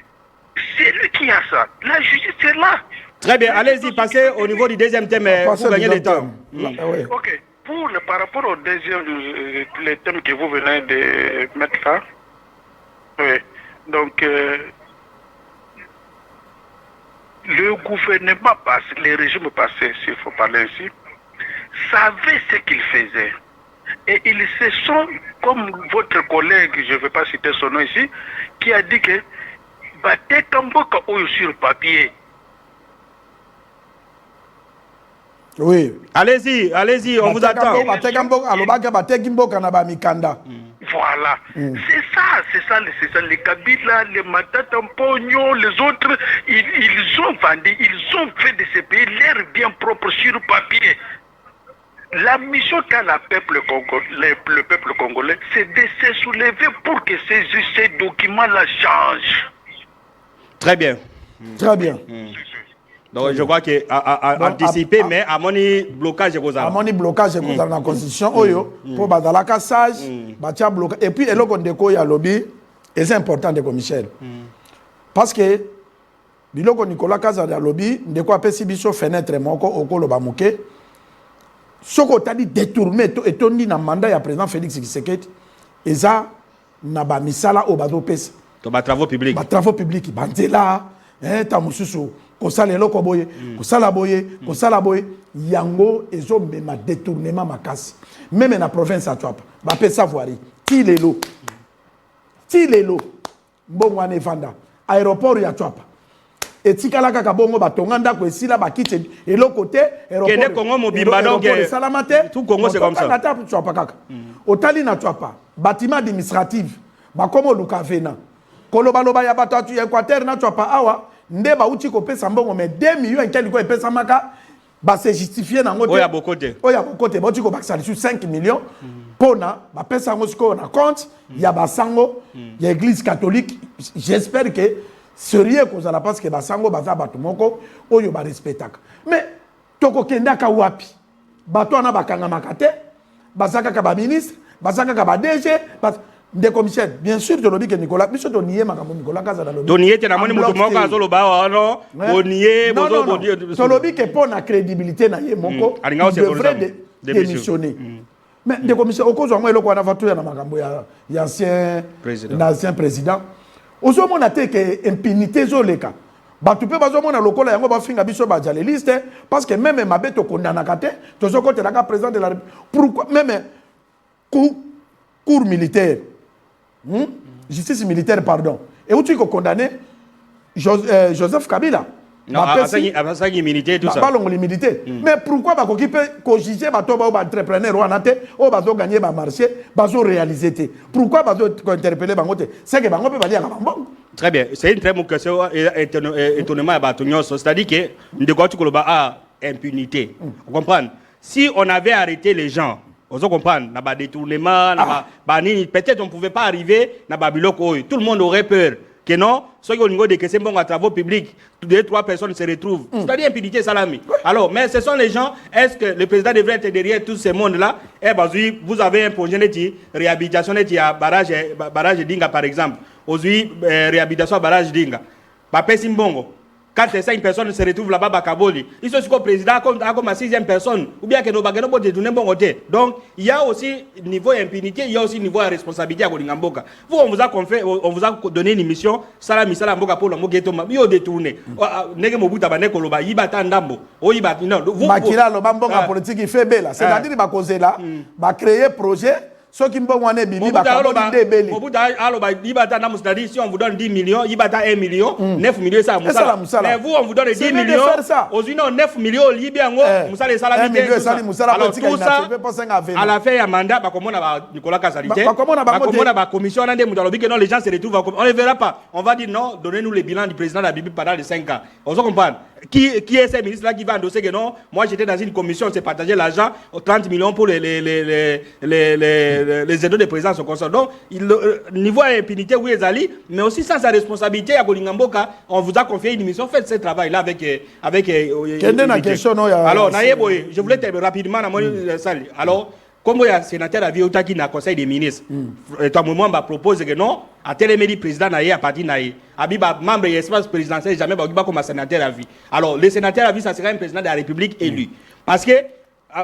c'est lui qui a ça. La justice est là.
Très bien, allez-y, passez au niveau du deuxième thème pour gagner le temps.
Ok, par rapport au deuxième le thème que vous venez de mettre là, oui. Donc, le gouvernement passé, les régimes passés, s'il faut parler ainsi, savaient ce qu'ils faisaient. Et ils se sont, comme votre collègue, je ne vais pas citer son nom ici, qui a dit que Bate Kamboka ou sur papier.
Oui.
Allez-y, on vous attend.
Voilà. C'est ça, les Kabila, les Matata Pognon, les autres, ils ont vendu, ils ont fait de ces pays l'air bien propre sur papier. La mission qu'a le peuple congolais, c'est de se soulever pour que ces documents-là changent.
Très bien.
Très bien.
Donc je crois que anticiper, mais à mon blocage
à mon blocage dans la constitution, pour bazalaka sage, batia bloqué. Et puis eloko ndeko ya lobby, et c'est important de Michel. Parce que biloko Nicolas Kazadi lobby, ndeko apesi biso fenêtre moko okolo bamuke. Soko tadi détourné et tondi na mandat ya président Félix Tshisekedi, eza na ba misala o bazo pesa.
To ba travaux publics.
Ba travaux publics banzela, ta mususu kosala eloko boye, kosala boye, yango ezo mema détournement makasi. Même na province à Tchouapa, ba pesa voirie, ti lelo. Mbongo ane vanda, aéroport ya Tchouapa. Et si kalaka kabongo batonganda ko esila bakite eloko te aéroport.
Kene Congo mobimba donc tout Congo c'est comme ça.
Tata Tchouapa kaka. Otali na Tchouapa, bâtiment administratif, ba komo lukavena. Koloba loba ya batatu ya Équateur na Tchouapa awa. Nde ba uti ko pesa mbongo mais 2 millions et quelque pesa maka ba se justifier na ngote.
Oya bokote.
Ba uti ko bakisa sur 5 millions pona ba pesa ngo siko na compte ya basango ya église catholique. J'espère que sérieux cause la parce que basango baza batumoko oyo ba respectaka. Mais toko kendaka wapi? bato na bakanga makate bazaka ka ba ministre bazaka ka ba DG des commissaires bien sûr de lobby que Nicolas biso to nié makambo Nicolas Kaza da lobby
to nié te na moni mutu moko azolo ba non o nié bozo bo
to lobby que pour la crédibilité na ye moko devrait démissionner mais des commissaires au cause moi eloko na fatu ya na makambo ya ancien président ozo mona te que impunité zoleka bato pe bazo mona lokola yango ba finga biso ba journaliste parce que même mabeto kondana kate tozo côté la président de la République pourquoi même cour militaire justice militaire pardon et où tu es condamné Joseph Kabila
non asangi militaire tout ça
balongo militaire mais pourquoi ba kokipe ko juger bato ba entrepreneur wana te o bazo gagner ba marché bazo réaliser te pourquoi bazo interpeller bango te c'est que bango pe bali ya bango.
Très bien, c'est une très bonne question étonnement à Batonio, c'est-à-dire que de quoi tu as impunité. Vous comprenez? Si on avait arrêté les gens, vous comprenez, il y a des détournements, peut-être on ne pouvait pas arriver à Babylone. Tout le monde aurait peur. Que non, ceux qui ont des questions à travaux publics, 2-3 personnes se retrouvent. C'est-à-dire impunité salami. Alors, mais ce sont les gens, est-ce que le président devrait être derrière tout ce monde-là? Eh bien, vous avez un projet de réhabilitation de barrage Dinga, par exemple. Aujourd'hui, réhabilitation à barrage Dinga. Papé Simbongo. Quand 5 personnes se retrouvent là-bas à Kaboli, ils sont sur le président comme la 6e personne. Ou bien que nos bagages ne détourner bon côté. Donc, il y a aussi niveau impunité, il y a aussi niveau de responsabilité à Golingamboka. Vous, on vous a donné une mission, Salam Mboka pour le Mogeto, mais vous détourné. Nege Mobuta Banekoloba, Yibata Ndambo.
Makila, le Bambonga politique, il fait belle. C'est-à-dire qu'il va causer là, va créer projet. Ceux qui m'ont donné Bibi, si on vous donne 10 millions, il va 1 million, 9 millions, ça Moussala. Mais vous, on vous donne 10 millions, aux unions 9 millions, Libya, Moussala et Salamité. Alors tout ça, à la fin, il y a un mandat, comme on a Nicolas Kazalité, comme on a la commission, les gens se retrouvent, on ne les verra pas. On va dire non, donnez-nous le bilan du président de la Bibi pendant les 5 ans. On se comprend. Qui est ce ministre-là qui va endosser que non? Moi, j'étais dans une commission, on s'est partagé l'argent, 30 millions pour les aides de présence au conseil. Donc, niveau impunité, oui, Zali, mais aussi sans sa responsabilité à Golingamboka, on vous a confié une mission, faites ce travail-là avec alors, je voulais te rapidement, alors, comme il y a un sénateur à Viota qui n'a conseil des ministres, toi, moi, je propose que non, à tel président à partir naïe, Abiba membre de l'espace présidentiel, jamais comme un sénateur à vie. Alors, le sénateur à vie, ça serait un président de la République élu. Parce que,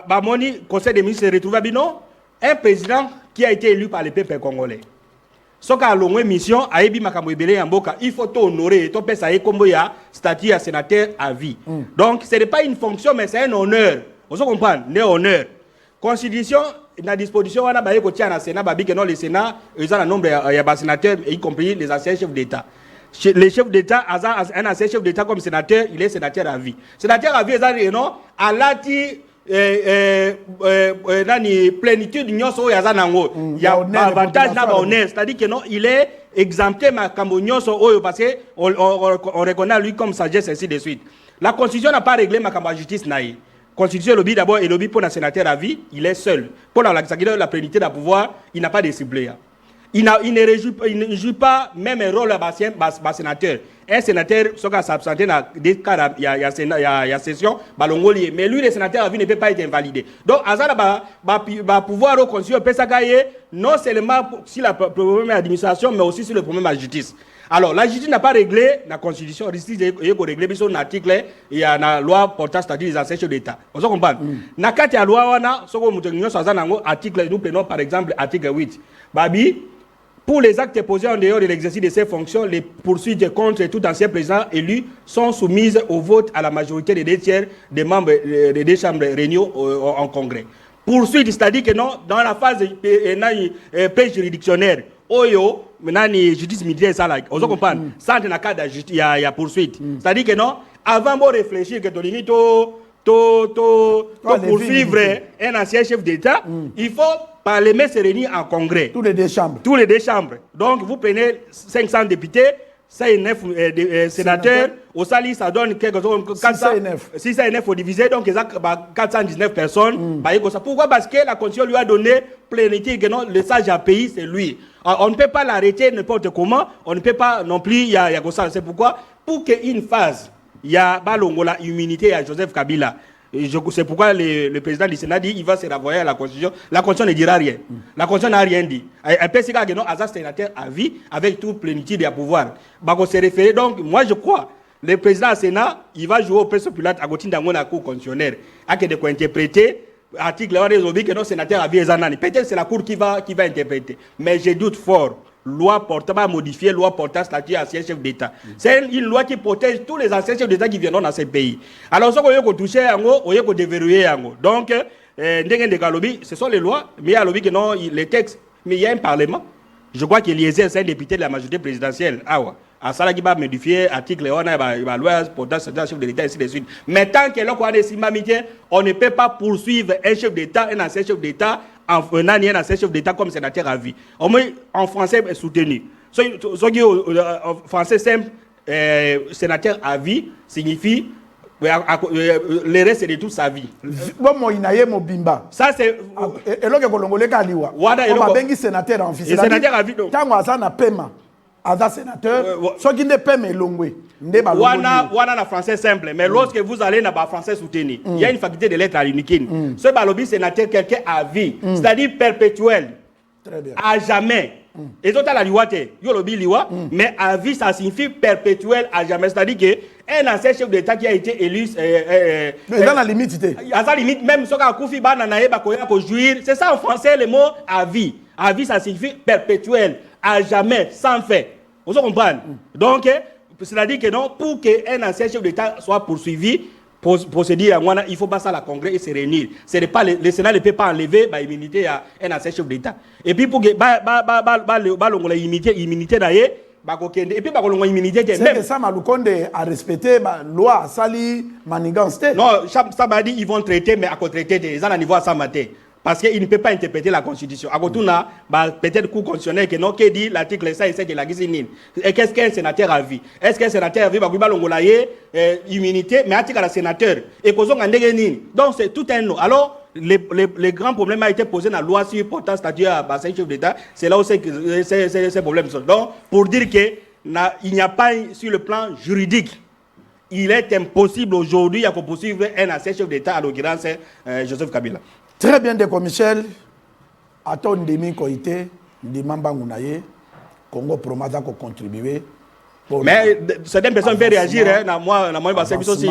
Bamoni, conseil des ministres se retrouve à Bino, un président qui a été élu par le peuple congolais. Ce qui a longue mission, il faut honorer, comme il y a statut à sénateur à vie. Donc, ce n'est pas une fonction, mais c'est un honneur. Vous comprenez? Un honneur. Constitution, la disposition, on a baillé côté à Sénat, que non, le Sénat, ils ont un nombre de sénateurs, y compris les anciens chefs d'État. Les chefs d'État, un ancien chef d'État comme sénateur, il est sénateur à vie. Sénateur à vie, ils ont à l'ati plénitude, il y a avantage, c'est-à-dire que non, il est exempté parce qu'on reconnaît lui comme sagesse, ainsi de suite. La Constitution n'a pas réglé ma justice. Constitution lobby d'abord et lobby pour un sénateur à vie, il est seul. Pour la plénitude de pouvoir, il n'a pas de suppléant. Il ne joue pas même un rôle à sénateur. Un sénateur, ce qui s'absenté dans des cas, il y a session, mais lui, le sénateur à vie ne peut pas être invalidé. Donc, Azara va pouvoir reconstruire non seulement sur le problème de l'administration, mais aussi sur le problème de la justice. Alors, la justice n'a pas réglé la Constitution, la justice a réglé son article, il y a une loi portant statut des anciens chefs d'État. Vous comprenez? Dans la loi, nous prenons par exemple l'article 8. Babi, pour les actes posés en dehors de l'exercice de ses fonctions, les poursuites contre tout ancien président élu sont soumises au vote à la majorité des 2 tiers des membres des 2 chambres réunies en congrès. Poursuite, c'est-à-dire que non, dans la phase pré-juridictionnaire, Oyo, maintenant, justice militaire, ça, on comprend. Sans dans le cas de il y a poursuite. C'est-à-dire que non, avant de réfléchir que poursuivre un ancien chef d'État, il faut parler se réunir en congrès. Tous les 2 chambres.
Tous les 2 chambres. Donc, vous prenez 500 députés, 9 sénateurs, au Sali, ça donne quelque chose comme 609 faut diviser, donc il y a 419 personnes. Pourquoi? Parce que la Constitution lui a donné plénitude, que non, le sage à pays, c'est lui. On ne peut pas l'arrêter n'importe comment, on ne peut pas non plus, il y a ça. C'est pourquoi, pour qu'une phase, il y a Balongola, immunité à Joseph Kabila, C'est pourquoi le président du Sénat dit qu'il va se renvoyer à la Constitution. La Constitution ne dira rien. La Constitution n'a rien dit. Elle peut se dire que non, Azaz sénateur à vie avec toute plénitude et pouvoir. On se référer. Donc, moi, je crois, le président du Sénat, il va jouer au président pilote à côté d'un cour constitutionnelle. À que de quoi interpréter. Article là, que non, sénateur à vie peut-être c'est la Cour qui va interpréter. Mais je doute fort. Loi portant pas modifier, loi portant statut ancien chef d'État. C'est une loi qui protège tous les anciens chefs d'État qui viendront dans ce pays. Alors, ce qu'on a touché, on a déverrouillé. Donc, ce sont les lois, mais il y a non, les textes, mais il y a un parlement. Je crois qu'il y a un député de la majorité présidentielle. Ah ouais. À ça, qui va modifier l'article, on a la loi portant statut chef de l'État, ainsi de suite. Mais tant que on ne peut pas poursuivre un chef d'État, un ancien chef d'État, en un ancien chef d'État comme sénateur à vie. Au moins, en français, est soutenu. Ce qui en français simple, sénateur à vie signifie le reste de toute sa vie.
Ça, c'est. Et là, que sénateur en officiel.
Sénateur à vie.
Ada sénateur, ce qui n'est pas melongwe.
Wana na français simple, mais lorsque vous allez dans le français soutenu, il y a une faculté de lettres à l'unique. Ce balobi sénateur quelqu'un à vie, c'est-à-dire perpétuel.
Très bien.
À jamais. Et donc la liwa mais à vie ça signifie perpétuel à jamais, c'est-à-dire que un ancien chef d'État qui a été élu
dans la limite.
À sa limite même ce qu'a Koufi bana naé ba koya ko jouir, c'est ça en français le mot à vie. À vie ça signifie perpétuel, à jamais, sans fait. Vous comprenez? Donc, c'est-à-dire que non, pour qu'un ancien chef d'État soit poursuivi, pour se dire, il faut passer à la Congrès et se réunir. Le Sénat ne peut pas enlever l'immunité à un ancien chef d'État. Et puis, pour que l'immunité d'ailleurs, et puis, l'immunité
c'est que ça, Maloukonde a respecté la loi, Sali, Manigance.
Non, ça m'a dit ils vont traiter, mais à contre-traiter, ils ont un niveau à ça matin. Parce qu'il ne peut pas interpréter la Constitution. À côté, peut-être coup constitutionnel qui dit l'article 5 de la Guisinine. Et qu'est-ce qu'un sénateur a vu? Est-ce qu'un sénateur a vu immunité, mais article à sénateur? Et donc c'est tout un nom. Alors, le grand problème a été posé dans la loi sur portant statut à bassin chef d'État. C'est là où ces problèmes sont. Donc, pour dire qu'il n'y a pas sur le plan juridique, il est impossible aujourd'hui à poursuivre un ancien chef d'État, à l'occurrence Joseph Kabila.
Très bien, Déco Michel. À ton demi coïté, Dimamba Ngounaye, Congo Promada qui contribuer.
Mais certaines personnes peuvent réagir, moi, aussi,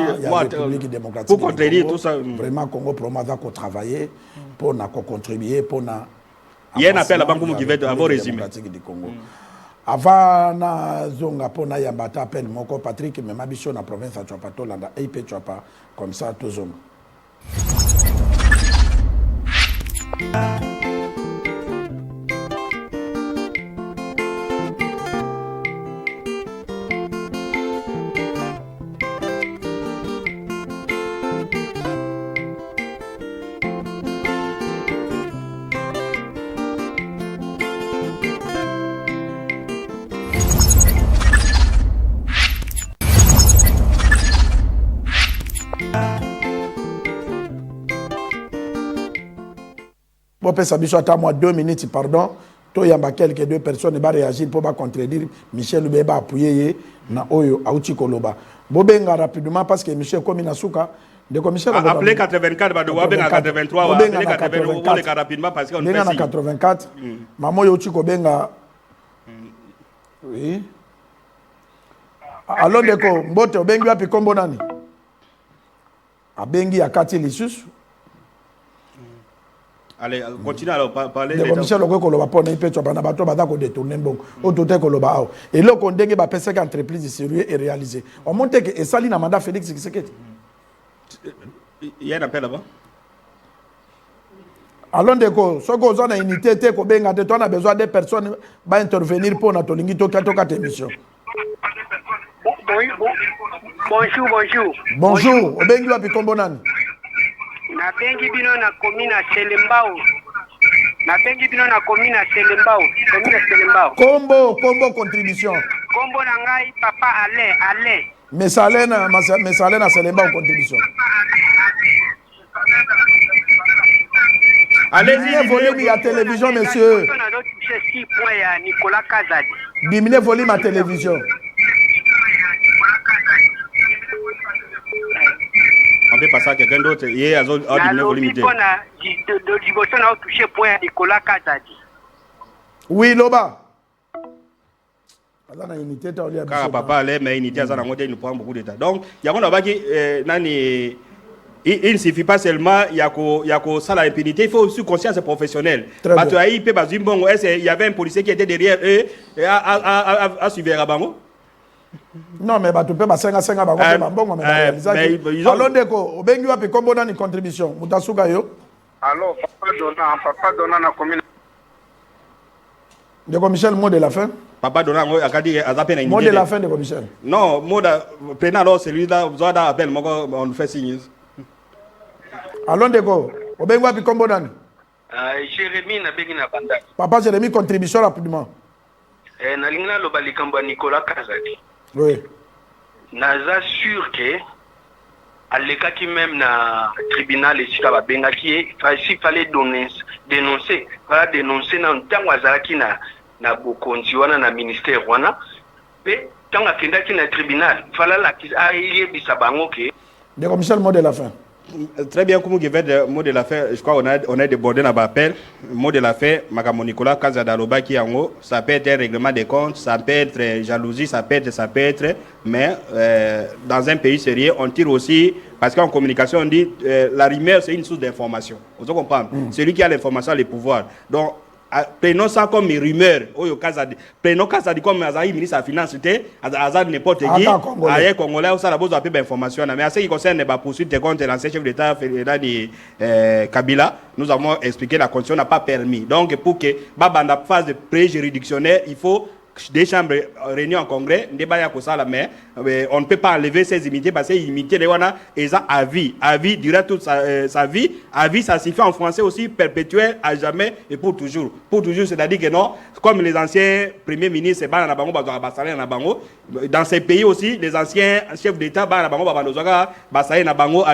pour contredire tout ça.
Vraiment, Congo Promada qui travailler, pour contribuer, pour
il y a un appel à la Banque qui va avoir résumé.
Avant na zonga pona yambata appel moko Patrick mais mabiso na province à Tchopato landa IP Tchopa comme ça tout zonga. Bon, ça biso à moi 2 minutes, pardon. Toi, il y a quelques deux personnes qui vont réagir pour contredire. Michel Lubeba appuyer na oyo auti koloba. Bobenga rapidement parce que Michel comme Inasuka de commissaire
appelé 84 ba doit benga 83 wa appelé 84 rapidement parce qu'on
fait 84 maman yoti ko benga oui alors deko mbote obengi wapi kombo nani abengi akati lisusu.
Allez, continue à parler.
Le commissaire le koloba pona ipe tsoba na bato bada ko détourner mbongo. Otote koloba awo. Et là ko ndenge ba pesa entreprise sérieux et réalisé. On monte que esali na mandat Félix Tshisekedi.
Il y a un appel là-bas.
Alors ndeko, ce qu'on a une unité te ko benga de toi on a besoin de personnes ba intervenir pour na tolingi to kato kat émission.
Bonjour.
Bonjour, obengi wapi kombo nani?
Na bengi bino na commune Selembao. Commune Selembao.
Combo contribution.
Combo na ngai papa Ale.
Mais ça na Selembao contribution.
Allez-y,
volume à télévision monsieur.
On a touché 6 points à Nicolas Kazadi.
Diminuez volume à télévision.
On fait passer à quelqu'un d'autre. Il y a un volume limité.
Oui, Loba.
Car papa allait, mais unité à Zanangote, nous prend beaucoup de temps. Donc, il y a un nani. Il ne suffit pas seulement, il y a ça la impunité, il faut aussi conscience professionnelle. Parce qu'il y avait un policier qui était derrière eux à suivre Rabango.
Non, mais tu peux pas 5 à Bango, mais ils ont. Alors, Deko, Obengu a pu combiner une contribution. Moutasuga yo.
Alors, papa donna na commune.
De Michel, mot de la fin.
Papa donna a dit à peine une
mot de la fin de Michel.
Non, mot de prenant alors celui-là, vous avez appel, on fait signe.
Alors, Deko, Obengu a pu combiner.
Jérémy n'a pas na banda.
Papa, Jérémy, contribution rapidement.
Nalingna lo balikamba Nicolas Kazadi.
Oui.
Naza sûr que alekaki même na tribunal et sika babengaki il fallait dénoncer voilà dénoncer na ntango azalaki na bokonzi wana na ministère wana pe ntango akendaki na tribunal fallait la ayebisa bango ke
de Michel, mot de la fin.
Très bien, comme vous avez le mot de la fin, je crois qu'on a débordé dans l'appel. Mot de la fin, Magamo Nicolas Kazadaloba qui en haut, ça peut être un règlement des comptes, ça peut être jalousie, ça peut être, mais dans un pays sérieux, on tire aussi, parce qu'en communication, on dit la rumeur, c'est une source d'information. Vous comprenez? Celui qui a l'information a le pouvoir. Donc, prenons ça comme une rumeur. Prenons ça comme un ministre de la Finance, n'importe qui, un Congolais, ça a besoin d'informations. Mais en ce qui concerne les poursuites contre l'ancien chef d'État Kabila, nous avons expliqué la condition n'a pas permis. Donc, pour que Babanda phase de pré-juridictionnaire, il faut des chambres réunies en congrès, mais on ne peut pas enlever ces immunités parce que les immunités, ils ont à vie durant toute sa vie. À vie, ça signifie en français aussi perpétuel, à jamais et pour toujours. Pour toujours, c'est-à-dire que non, comme les anciens premiers ministres, dans ces pays aussi, les anciens chefs d'État, à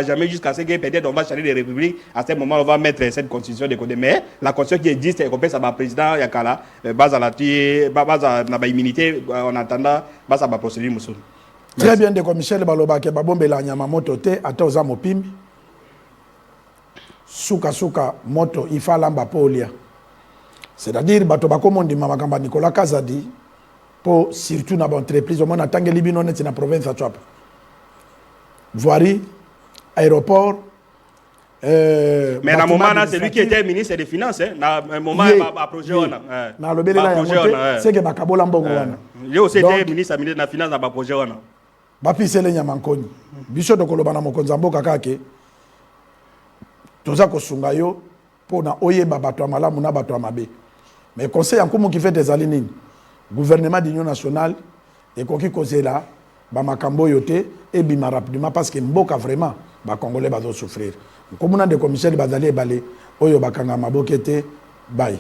jamais jusqu'à ce que peut-être on va changer les républiques. À ce moment, on va mettre cette constitution de côté. Mais la constitution qui existe, c'est comme ça, le président Yakala, base à la immunité en attendant basa ba procédure musul.
Très bien de Michel Baloba ke babombela nyama moto te ata oza mopimbi. Suka moto ifalamba polia. C'est-à-dire bato bakomondi mamakamba Nicolas Kazadi pour surtout na entreprise au monde tangue libino net na province à Chouap. Voirie, aéroport.
Mais dans le moment, c'est lui qui était ministre des Finances. Dans le moment, à projet,
c'est que Bakabola Mbongo.
Il a aussi été ministre de la Finance dans le projet.
Bapi Sele Nyamankoni. Bicho de Kolobana Mokonzambo Kakake. Toza Kosungayo pour na oye babato malamu na bato mabe. Mais conseil en commun qui fait des alinines. Gouvernement d'Union nationale et koki kozela ba makambo yote et bima rapidement parce que mboka vraiment ba congolais ba souffrir. Comme on a des commissaires bazali balé oyo bakanga mabokete bye.